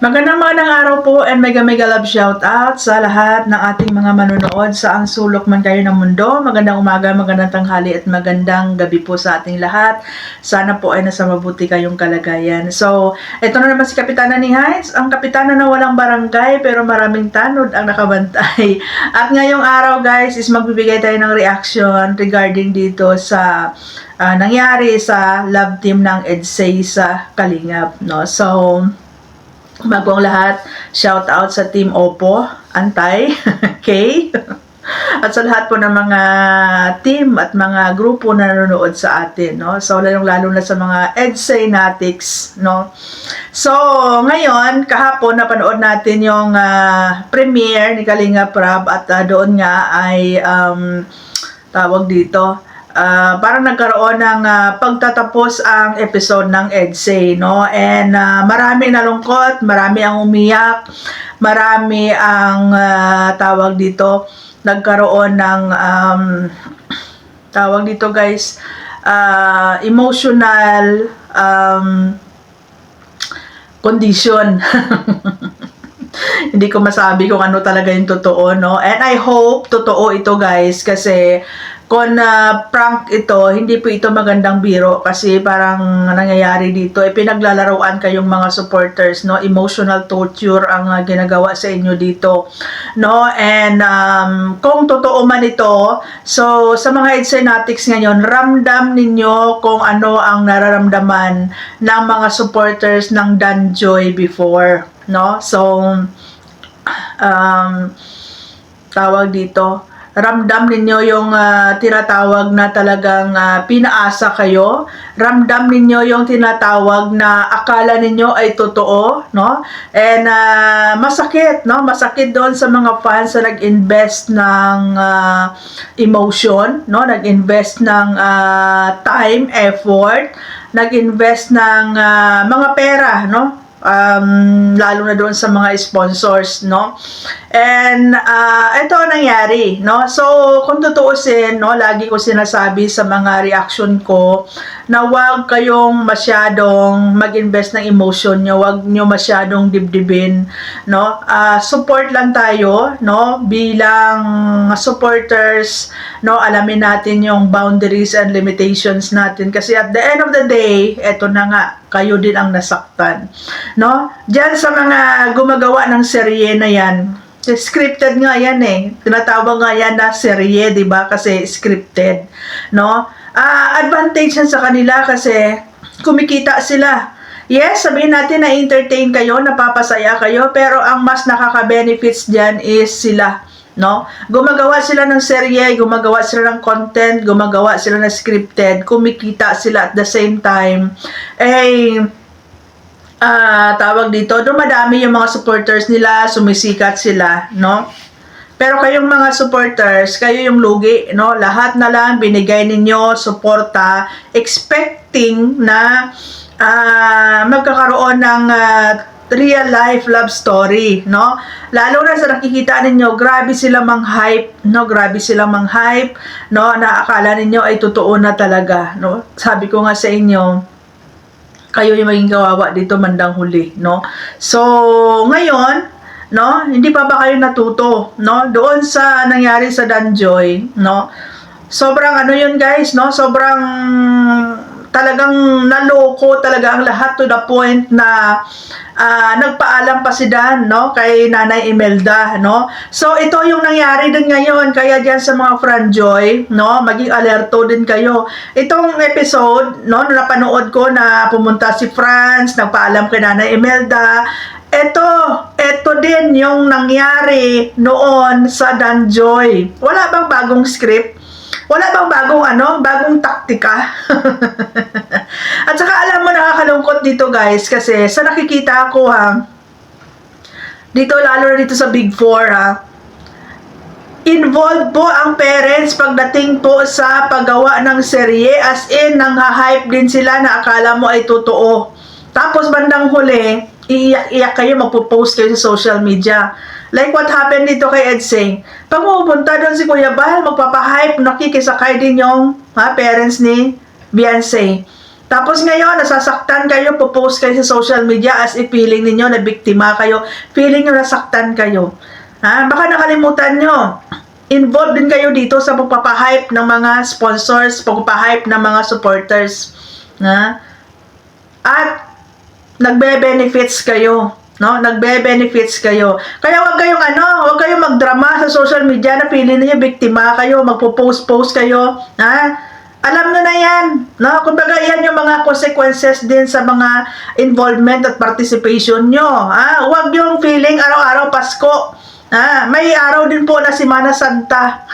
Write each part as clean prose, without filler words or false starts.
Magandang araw po and mega love shout out sa lahat ng ating mga manonood sa ang sulok man kayo ng mundo. Magandang umaga, magandang tanghali at magandang gabi po sa ating lahat. Sana po ay nasa mabuti kayong kalagayan. So, ito na naman si Kapitana ni Heinz, ang kapitana na walang barangay pero maraming tanod ang nakabantay. At ngayong araw guys is magbibigay tayo ng reaction regarding dito sa nangyari sa love team ng EDSA sa Kalingap, no? So, bago ang lahat, shout out sa Team Oppo, Antay, Kay, at sa lahat po ng mga team at mga grupo na nanonood sa atin, no? So, lalo na sa mga EDSA Natics, no? So, ngayon, kahapon, napanood natin yung premiere ni Kalinga Prab at doon nga ay, tawag dito, parang nagkaroon ng pagtatapos ang episode ng EDSA, no? And marami nalungkot, marami ang umiyak, marami ang tawag dito, nagkaroon ng tawag dito guys, emotional condition. Hindi ko masabi kung ano talaga yung totoo, no? And I hope totoo ito guys, kasi kung prank ito, hindi po ito magandang biro kasi parang nangyayari dito, pinaglalaruan kayong mga supporters, no? Emotional torture ang ginagawa sa inyo dito, no? And kung totoo man ito, so sa mga EDSA Natics ngayon, ramdam ninyo kung ano ang nararamdaman ng mga supporters ng Danjoy before, no? So tawag dito, ramdam ninyo yung tinatawag na talagang pinaasa kayo. Ramdam ninyo yung tinatawag na akala ninyo ay totoo, no? And masakit, no? Masakit doon sa mga fans na nag-invest ng emotion, no? Nag-invest ng time, effort, nag-invest ng mga pera, no? Lalo na doon sa mga sponsors, no? And ito nangyari, no? So kung tutuusin, no, lagi ko sinasabi sa mga reaction ko na wag kayong masyadong mag-invest ng emotion nyo, wag nyo masyadong dibdibin, no? Support lang tayo, no? Bilang supporters, no, alamin natin yung boundaries and limitations natin kasi at the end of the day, eto na nga, kayo din ang nasaktan, no? Diyan sa mga gumagawa ng serye na yan, scripted nga yan eh. Tinatawag nga yan na serye, di ba? Kasi scripted, no? Advantage yan sa kanila kasi kumikita sila. Yes, sabihin natin na entertain kayo, napapasaya kayo, pero ang mas nakaka-benefits diyan is sila, no? Gumagawa sila ng serye, gumagawa sila ng content, gumagawa sila ng scripted, kumikita sila at the same time. Tawag dito, dumadami yung mga supporters nila, sumisikat sila, no? Pero kayong mga supporters, kayo yung lugi, no? Lahat na lang binigay ninyo suporta, expecting na magkakaroon ng real life love story, no? Lalo na sa nakikita ninyo, grabe sila mang-hype, no? Grabe sila mang-hype, no? Na akala ninyo ay totoo na talaga, no? Sabi ko nga sa inyo, kayo yung maging kawawa dito mandang huli, no? So, ngayon, no? Hindi pa ba kayo natuto, no? Doon sa nangyari sa Danjoy, no? Sobrang ano yun guys, no? Sobrang talagang naloko talaga ang lahat to the point na nagpaalam pa si Dan, no, kay Nanay Imelda, no. So ito yung nangyari din ngayon, kaya diyan sa mga Franjoy, no, maging alerto din kayo. Itong episode, no, na napanood ko na pumunta si Franz, nagpaalam kay Nanay Imelda. Ito din yung nangyari noon sa Danjoy. Wala bang bagong script? Wala bang bagong taktika? At saka alam mo, nakakalungkot dito guys, kasi sa nakikita ko dito lalo na dito sa Big Four involved po ang parents pagdating po sa paggawa ng serye, as in nang-hype din sila na akala mo ay totoo. Tapos bandang huli, iiyak kayo, magpo-post kayo sa social media. Like what happened dito kay EDSA. Pag pupunta doon si Kuya Bal, magpapahype, nakikisakay din yung parents ni Beyonce. Tapos ngayon, nasasaktan kayo, popost kayo sa social media as if feeling ninyo na biktima kayo, feeling nyo nasaktan kayo. Baka nakalimutan nyo, involved din kayo dito sa pagpapahype ng mga sponsors, pagpapahype ng mga supporters. At nagbe-benefits kayo. No, nagbe-benefits kayo. Kaya wag kayong magdrama sa social media na feeling niyo biktima kayo, magpo-post kayo. Alam nyo na yan. No? Kumbaga, yan yung mga consequences din sa mga involvement at participation nyo. Huwag yung feeling araw-araw Pasko. May araw din po na Semana Santa.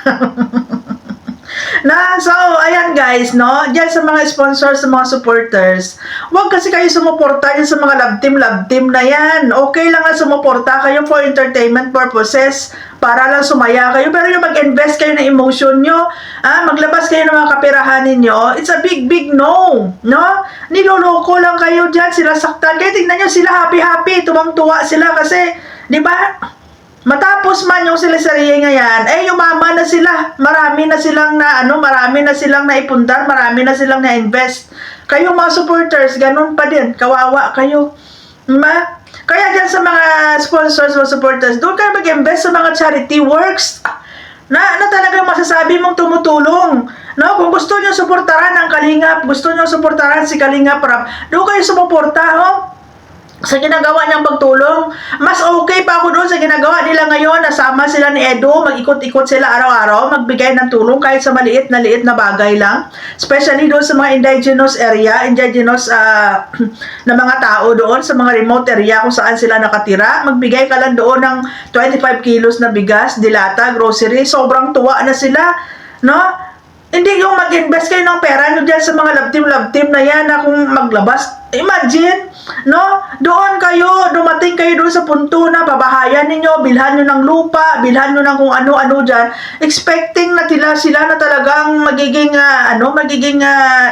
So, ayan guys, no? Diyan sa mga sponsors, sa mga supporters, huwag kasi kayo sumuporta dyan sa mga love team na yan. Okay lang na sumuporta kayo for entertainment purposes, para lang sumaya kayo. Pero yung mag-invest kayo ng emotion nyo, maglabas kayo ng mga kapirahan ninyo, it's a big no. No? Niloloko lang kayo dyan, sila saktan. Kaya tingnan nyo sila happy, tuwang-tuwa sila kasi, di ba? Matapos man yung sila sarili ngayon, yumama na sila. Marami na silang naipundar, marami na silang na-invest. Kayong mga supporters, ganun pa din. Kawawa kayo. Kaya dyan sa mga sponsors o supporters, doon kayo mag-invest sa mga charity works na talagang masasabi mong tumutulong. No? Kung gusto nyo suportahan ang Kalingap, gusto nyo suportahan si Kalingap Rap, doon kayo sumuporta, sa ginagawa niyang pagtulong. Mas okay pa ako doon sa ginagawa nila ngayon. Nasama sila ni Edo, mag-ikot-ikot sila araw-araw, magbigay ng tulong kahit sa maliit na bagay lang. Especially doon sa mga indigenous na mga tao doon, sa mga remote area kung saan sila nakatira. Magbigay ka lang doon ng 25 kilos na bigas, dilata, grocery. Sobrang tuwa na sila. No? Hindi yung mag-invest kayo ng pera nyo dyan sa mga love team na yan na kung maglabas. Imagine, no? Dumating kayo doon sa punto na pabahayan ninyo, bilhan nyo ng lupa, bilhan nyo ng kung ano-ano dyan, expecting na sila na talagang magiging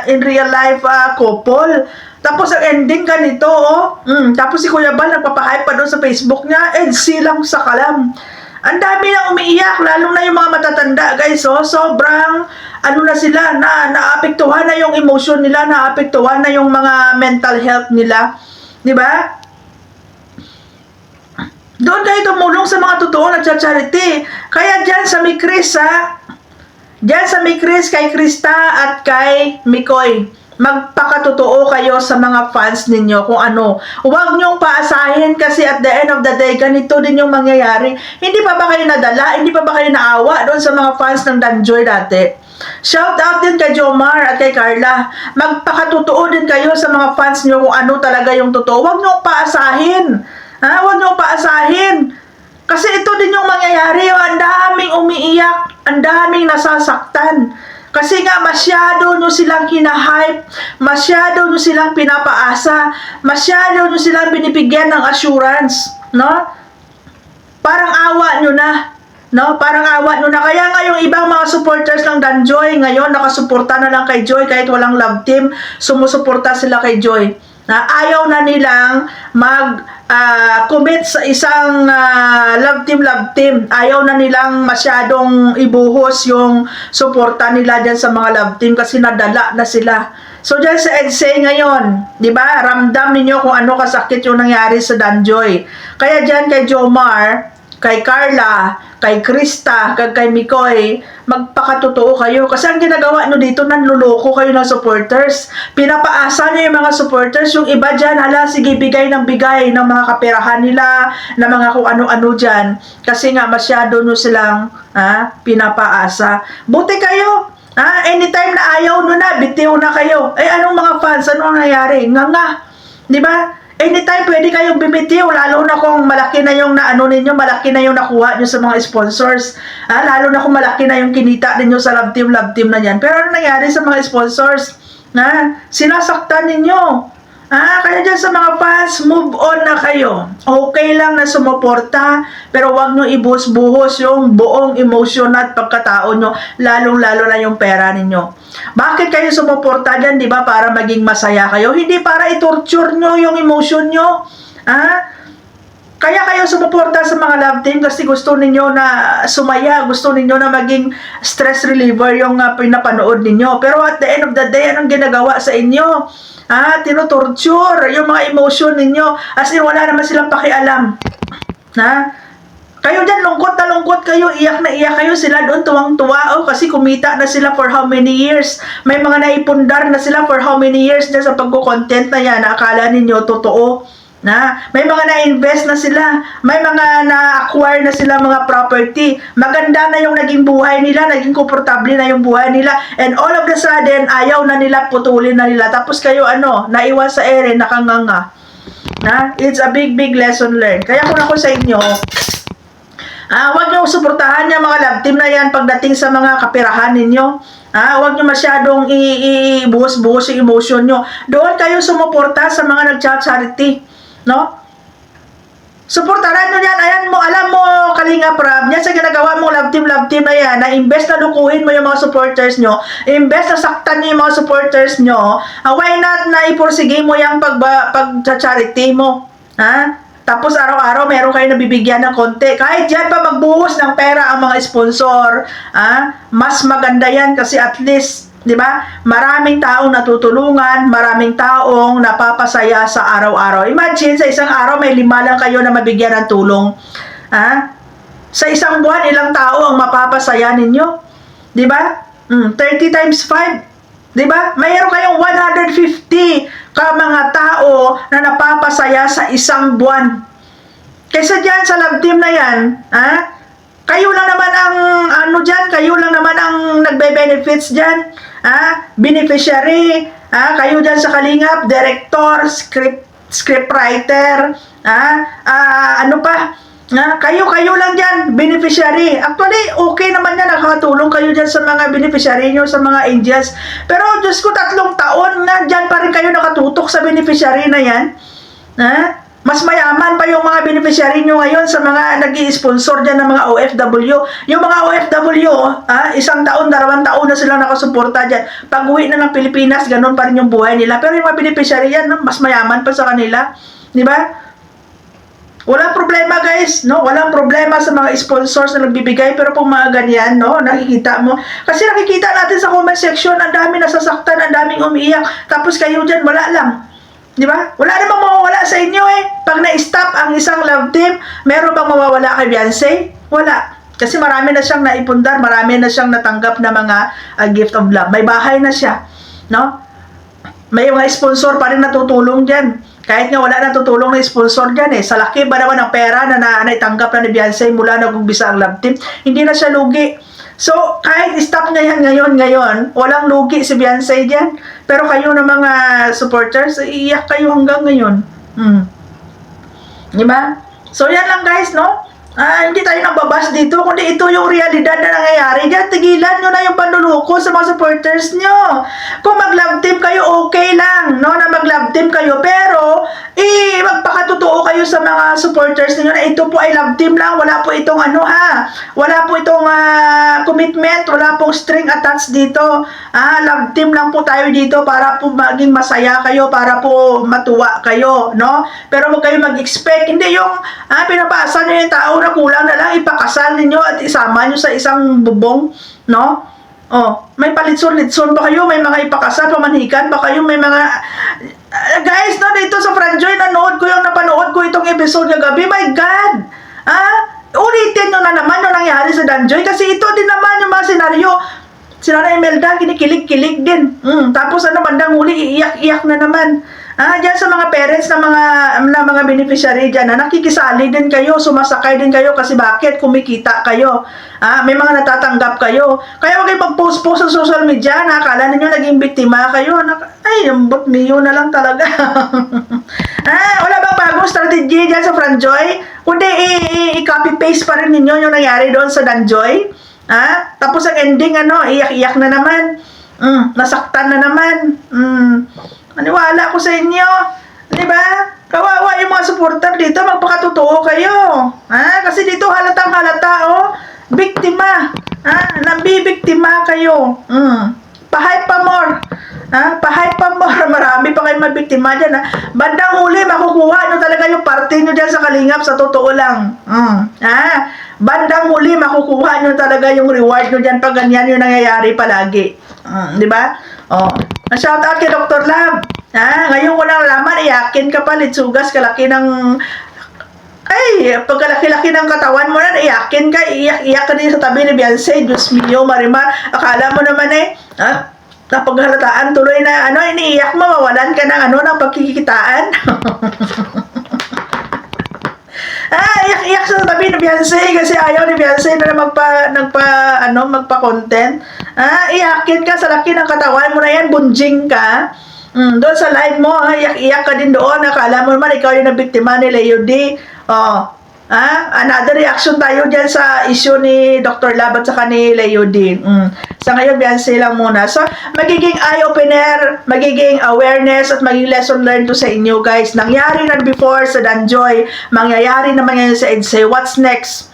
in real life couple. Tapos ang ending ganito, tapos si Kuya Bal nagpapahype pa doon sa Facebook niya, silang sa kalam. Ang dami nang umiiyak, lalo na yung mga matatanda, guys, sobrang, na sila, naapektuhan na yung emotion nila, naapektuhan na yung mga mental health nila, di ba? Doon kayo tumulong sa mga totoong nagcha-charity. Kaya dyan sa Mikris, kay Krista at kay Mikoy, magpakatotoo kayo sa mga fans ninyo kung ano. Huwag nyong paasahin kasi at the end of the day, ganito din yung mangyayari. Hindi pa ba kayo nadala? Hindi pa ba kayo naawa doon sa mga fans ng Danjoy dati? Shout out din kay Jomar at kay Carla. Magpakatotoo din kayo sa mga fans nyo kung ano talaga yung totoo. Huwag nyong paasahin. Huwag nyong paasahin. Kasi ito din yung mangyayari. Ang daming umiiyak. Ang daming nasasaktan. Kasi nga masyado nyo silang hinahype, masyado nyo silang pinapaasa, masyado nyo silang binibigyan ng assurance, no? Parang awa nyo na, no? Parang awa nyo na. Kaya nga yung ibang mga supporters ng Danjoy ngayon nakasuporta na lang kay Joy kahit walang love team, sumusuporta sila kay Joy. Ayaw na nilang commit sa isang love team. Ayaw na nilang masyadong ibuhos yung suporta nila dyan sa mga love team kasi nadala na sila. So dyan sa EDSA ngayon, di ba, ramdam ninyo kung ano kasakit yung nangyari sa Danjoy. Kaya dyan kay Jomar, kay Carla, kay Krista, kay Mikoy, magpakatotoo kayo. Kasi ang ginagawa nyo dito, nanluloko kayo ng supporters. Pinapaasa nyo yung mga supporters. Yung iba dyan, sige, bigay ng mga kaperahan nila, na mga kung ano-ano dyan. Kasi nga, masyado nyo silang pinapaasa. Buti kayo. Anytime na ayaw nyo na, bitiw na kayo. Anong mga fans? Anong nangyari? Nga. Di ba? Anytime pwede kayong bibitiw, lalo na kung malaki na yung ninyo, malaki na yung nakuha nyo sa mga sponsors. Lalo na kung malaki na yung kinita ninyo sa love team na yan. Pero ano nangyari sa mga sponsors? Sinasaktan ninyo. Kaya dyan sa mga fans, move on na kayo. Okay lang na sumuporta, pero wag nyo ibuhos-buhos yung buong emosyon at pagkatao nyo, lalong-lalo na yung pera ninyo. Bakit kayo sumuporta dyan, di ba? Para maging masaya kayo. Hindi para i-torture nyo yung emotion nyo. Kaya kayo sumuporta sa mga love team kasi gusto ninyo na sumaya, gusto ninyo na maging stress reliever yung pinapanood ninyo. Pero at the end of the day, anong ginagawa sa inyo? Tinutorture yung mga emotion ninyo. As in, wala naman silang pakialam. Kayo dyan, lungkot na lungkot kayo, iyak na iyak kayo, sila doon tuwang-tuwa, kasi kumita na sila for how many years. May mga naipundar na sila for how many years dyan sa pagko-content na yan, na akala ninyo totoo. May mga na-invest na sila, may mga na-acquire na sila mga property. Maganda na yung naging buhay nila, naging komportable na yung buhay nila, and all of the sudden, ayaw na nila, putulin na nila. Tapos kayo, naiwan sa ere, nakanganga. It's a big lesson learned. Kaya kung ako sa inyo, huwag nyo suportahan yung mga love team na yan pagdating sa mga kapirahan ninyo. Huwag nyo masyadong ibuhos-buhos yung emotion nyo. Doon kayo sumuporta sa mga nag-charity. Suportahan nyo yan. Alam mo, Kalinga Prab, yan sa ginagawa mong love team na yan, na imbes na lukuhin mo yung mga supporters nyo, imbes na saktan nyo yung mga supporters nyo, why not na ipursige mo yung pag-charity mo? Tapos araw-araw meron kayo nabibigyan ng konti. Kahit dyan pa magbuhos ng pera ang mga sponsor, mas maganda yan kasi at least, di ba? Maraming taong natutulungan, maraming taong napapasaya sa araw-araw. Imagine, sa isang araw may 5 lang kayo na mabigyan ng tulong. Sa isang buwan, ilang tao ang mapapasaya ninyo? Di ba? 30 times 5. Di ba? Mayroon kayong 150 ka mga tao na napapasaya sa isang buwan. Kaysa dyan sa love team na yan, kayo lang naman ang kayo lang naman ang nagbe-benefits dyan. Beneficiary, kayo dyan sa Kalingap, director, scriptwriter, kayo lang dyan, beneficiary. Actually, okay naman yan, nakakatulong kayo dyan sa mga beneficiary nyo, sa mga angels. Pero, Diyos ko, 3 taon na dyan pa rin kayo nakatutok sa beneficiary na yan. Mas mayaman pa yung mga beneficiary nyo ngayon sa mga nag-i-sponsor dyan ng mga OFW. Yung mga OFW, 1 taon, 2 taon na silang nakasuporta dyan. Pag-uwi na ng Pilipinas, ganun pa rin yung buhay nila. Pero yung mga beneficiary yan, mas mayaman pa sa kanila. Di ba? Walang problema guys, walang problema sa mga sponsors na nagbibigay, pero kung mga ganyan, nakikita mo. Kasi nakikita natin sa comment section, ang dami nasasaktan, ang daming umiiyak, tapos kayo dyan, wala lang. Di ba? Wala namang mawawala sa inyo Pag na-stop ang isang love team, meron bang mawawala kay Beyonce? Wala. Kasi marami na siyang naipundar, marami na siyang natanggap na mga gift of love. May bahay na siya, May mga sponsor pa rin natutulong dyan. Kahit nga wala nang tutulong na sponsor dyan Sa laki ba naman ng pera na naitanggap na ni Beyonce mula nag-umpisa ang love team, hindi na siya lugi. So, kahit stop niya yan ngayon, walang lugi si Beyonce dyan. Pero kayo na mga supporters, iiyak kayo hanggang ngayon. Diba? So, yan lang guys, hindi tayo nagbabas dito, kundi ito yung realidad na nangyayari. Diyan, tigilan nyo na yung panluluko sa mga supporters nyo. Kung mag-love team kayo, okay lang, na mag-love team kayo. Pero, magpakatotoo kayo sa mga supporters niyo na ito po ay love team lang. Wala po itong wala po itong commitment, wala pong string attached dito. Love team lang po tayo dito para po maging masaya kayo, para po matuwa kayo, Pero huwag kayo mag-expect. Hindi yung, pinapasa nyo yung tao na kulang na lang, ipakasal ninyo at isama nyo sa isang bubong, may palitson-litson ba kayo? May mga ipakasal, pamanhikan ba kayo? May mga, guys, dito sa Franjoy, napanood ko itong episode kagabi. My God! Ulitin nyo na naman yung nangyari sa Danjoy kasi ito din naman yung mga senaryo. Si Nana Imelda, kinikilig-kilig din. Tapos bandang huli, iiyak-iyak na naman. Diyan sa mga parents na mga beneficiary dyan, nakikisali din kayo, sumasakay din kayo kasi bakit? Kumikita kayo. May mga natatanggap kayo. Kaya huwag kayo mag-post-post sa social media na akala ninyo naging biktima kayo. Yung botmiyo na lang talaga. Wala bang bagong strategy dyan sa Franjoy? Kundi i-copy-paste pa rin ninyo yung nangyari doon sa Danjoy. Tapos ang ending, iyak-iyak na naman. Nasaktan na naman. Maniwala ko sa inyo. Diba? Kawawa yung mga supporter dito. Magpakatotoo kayo. Kasi dito halatang halata, biktima. Nambibiktima kayo. Pa-hype pa more. Ha? Pa-hype pa mo. Marami pa kayong mabiktima dyan, ha? Bandang huli, makukuha nyo talaga yung parte nyo dyan sa Kalingap, sa totoo lang. Ha? Bandang huli, makukuha nyo talaga yung reward nyo dyan pag ganyan yung nangyayari palagi. Di ba? Oh. Shout out kay Dr. Lab. Ha? Ngayon ko lang laman, iyakin ka pa, litsugas, kalaki ng... Ay, pagkalaki-laki ng katawan mo na, iyakin ka, iyak ka din sa tabi ni Beyonce, Diyos mio, Marimar. Akala mo naman ha? Napaghalataan tuloy na iniiyak mo, mawalan ka ng ng pagkikitaan. Iyak sa tabi ni Beyonce kasi ayaw ni Beyonce na magpa-content. Iyakin ka sa laki ng katawan mo na yan, bunjing ka. Doon sa live mo, iyak ka din doon. Akala mo naman ikaw yung nabiktima ni Leo D. Another reaction tayo dyan sa issue ni Dr. Lab at saka ni Leo D. Sa ngayon, Beyonce lang muna. So, magiging eye-opener, magiging awareness, at magiging lesson learned to sa inyo, guys. Nangyari na before sa Danjoy, mangyayari naman ngayon sa EDSA. What's next?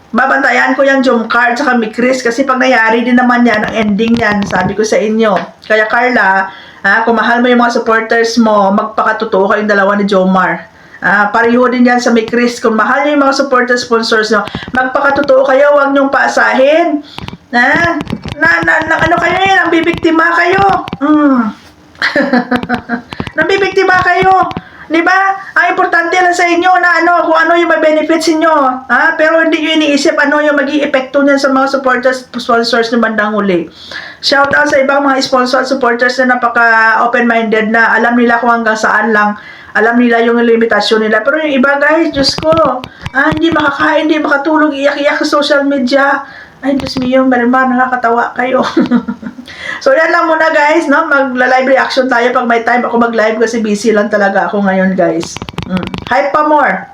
Babantayan ko yung Jomcar at saka Mikris kasi pag nangyari din naman yan, ang ending yan, sabi ko sa inyo. Kaya Carla, kung mahal mo yung mga supporters mo, magpakatotoo kayong dalawa ni Jomar. Pareho din yan sa Mikris. Kung mahal nyo yung mga supporter sponsors nyo, magpakatotoo kayo, huwag nyong paasahin. Kayo yan, ang bibiktima kayo. Nabibiktima kayo. Diba? Ang importante lang sa inyo na kung ano yung may benefits inyo. Pero hindi nyo iniisip ano yung magiging epekto niyan sa mga supporters, sponsors ng bandang huli. Shout out sa ibang mga sponsor supporters na napaka open-minded na alam nila kung hanggang saan lang. Alam nila yung limitasyon nila. Pero yung iba, guys, Diyos ko, hindi makakain, hindi makatulog, iyak-iyak sa social media. Ay, Diyos mio, Marimar, nakakatawa kayo. So, yan lang muna, guys, no? Magla-live reaction tayo pag may time ako mag-live kasi busy lang talaga ako ngayon, guys. Hype pa more!